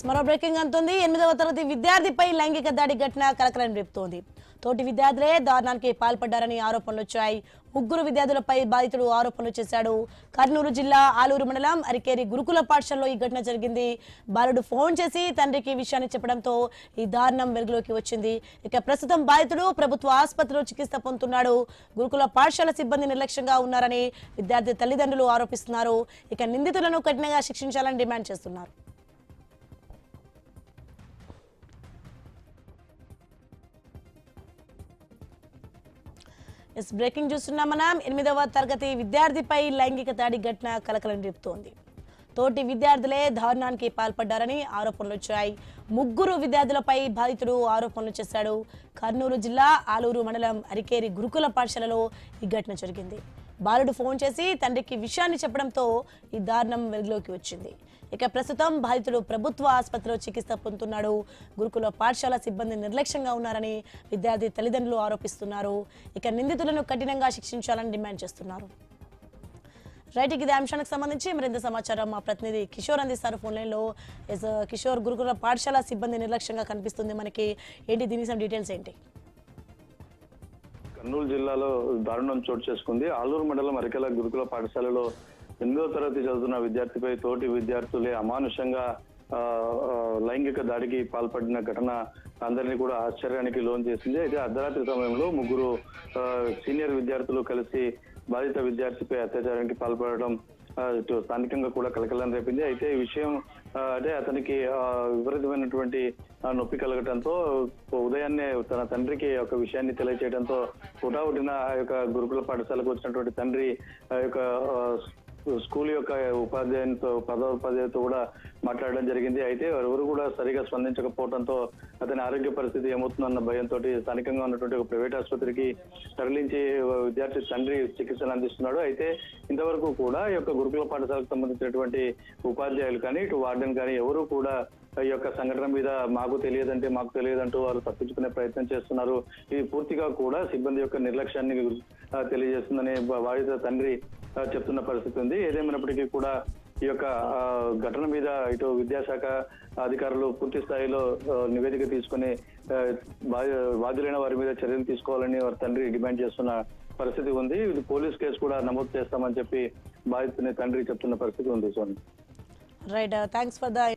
మరో బ్రేకింగ్ అంటుంది 8వ తరగతి విద్యార్థిపై లైంగిక దాడి ఘటన కలకలం రేపుతోంది. తోటి విద్యార్థులే దారుణానికి పాల్పడ్డారని ఆరోపణలు వచ్చాయి. ముగ్గురు విద్యార్థులపై బాధితుడు ఆరోపణలు చేశాడు. కర్నూలు జిల్లా ఆలూరు మండలం అరికేరి గురుకుల పాఠశాలలో ఈ ఘటన జరిగింది. బాలుడు ఫోన్ చేసి తండ్రికి విషయాన్ని చెప్పడంతో ఈ దారుణం వెలుగులోకి వచ్చింది. ఇక ప్రస్తుతం బాధితుడు ప్రభుత్వ ఆసుపత్రిలో చికిత్స పొందుతున్నాడు. గురుకుల పాఠశాల సిబ్బంది నిర్లక్ష్యంగా ఉన్నారని విద్యార్థి తల్లిదండ్రులు ఆరోపిస్తున్నారు. ఇక నిందితులను కఠినంగా శిక్షించాలని డిమాండ్ చేస్తున్నారు. బ్రేకింగ్ చూస్తున్నాం మనం. 8వ తరగతి విద్యార్థిపై లైంగిక దాడి ఘటన కలకలం రేపుతోంది. తోటి విద్యార్థులే దారుణానికి పాల్పడ్డారని ఆరోపణలు వచ్చాయి. ముగ్గురు విద్యార్థులపై బాధితుడు ఆరోపణలు చేశాడు. కర్నూలు జిల్లా ఆలూరు మండలం అరికేరి గురుకుల పాఠశాలలో ఈ ఘటన జరిగింది. బాలుడు ఫోన్ చేసి తండ్రికి విషయాన్ని చెప్పడంతో ఈ దారుణం వెలుగులోకి వచ్చింది. ఇక ప్రస్తుతం బాధితుడు ప్రభుత్వ ఆసుపత్రిలో చికిత్స పొందుతున్నాడు. గురుకుల పాఠశాల సిబ్బంది నిర్లక్ష్యంగా ఉన్నారని విద్యార్థి తల్లిదండ్రులు ఆరోపిస్తున్నారు. ఇక నిందితులను కఠినంగా శిక్షించాలని డిమాండ్ చేస్తున్నారు. రైట్, ఇదే అంశానికి సంబంధించి మరింత సమాచారం మా ప్రతినిధి కిషోర్ అందిస్తారు ఫోన్ లైన్లో. కిషోర్, గురుకుల పాఠశాల సిబ్బంది నిర్లక్ష్యంగా కనిపిస్తుంది మనకి, ఏంటి దీనికి డీటెయిల్స్ ఏంటి? కర్నూలు జిల్లాలో దారుణం చోటు చేసుకుంది. ఆలూరు మండలం అరికెల గురుకుల పాఠశాలలో 8వ తరగతి చదువుతున్న విద్యార్థిపై తోటి విద్యార్థులే అమానుషంగా లైంగిక దాడికి పాల్పడిన ఘటన అందరినీ కూడా ఆశ్చర్యానికి లోన్ చేసింది. అయితే అర్ధరాత్రి సమయంలో ముగ్గురు సీనియర్ విద్యార్థులు కలిసి బాధిత విద్యార్థిపై అత్యాచారానికి పాల్పడడం స్థానికంగా కూడా కలకలం రేపింది. అయితే ఈ విషయం అంటే అతనికి విపరీతమైనటువంటి నొప్పి కలగడంతో ఉదయాన్నే తన తండ్రికి ఒక విషయాన్ని తెలియజేయడంతో హుటాహుటిన ఆ యొక్క గురుకుల పాఠశాలకు వచ్చినటువంటి తండ్రి ఆ యొక్క స్కూల్ యొక్క ఉపాధ్యాయుతో కూడా మాట్లాడడం జరిగింది. అయితే ఎవరు కూడా సరిగా స్పందించకపోవడంతో అతని ఆరోగ్య పరిస్థితి ఏమవుతుందన్న భయంతో స్థానికంగా ఉన్నటువంటి ఒక ప్రైవేట్ ఆసుపత్రికి తరలించి విద్యార్థి తండ్రి చికిత్సను అందిస్తున్నాడు. అయితే ఇంతవరకు కూడా ఈ యొక్క గురుకుల పాఠశాలకు సంబంధించినటువంటి ఉపాధ్యాయులు కానీ ఇటు వార్డెన్ కానీ ఎవరు కూడా ఈ యొక్క సంఘటన మీద మాకు తెలియదంటూ వారు తప్పించుకునే ప్రయత్నం చేస్తున్నారు. ఇది పూర్తిగా కూడా సిబ్బంది యొక్క నిర్లక్ష్యాన్ని తెలియజేస్తుందని బాధిత తండ్రి చెప్తున్న పరిస్థితి ఉంది. ఏదేమైనప్పటికీ కూడా ఈ యొక్క ఘటన మీద ఇటు విద్యాశాఖ అధికారులు పూర్తి స్థాయిలో నివేదిక తీసుకుని బాధ్యులైన వారి మీద చర్యలు తీసుకోవాలని వారి తండ్రి డిమాండ్ చేస్తున్న పరిస్థితి ఉంది. ఇది పోలీస్ కేసు కూడా నమోదు చేస్తామని చెప్పి బాధితుని తండ్రి చెప్తున్న పరిస్థితి ఉంది. సోని right, thanks for the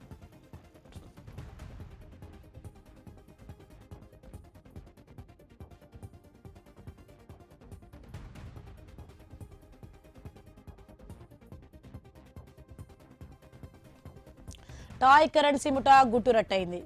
toy currency ముఠా గుట్టురట్టయింది.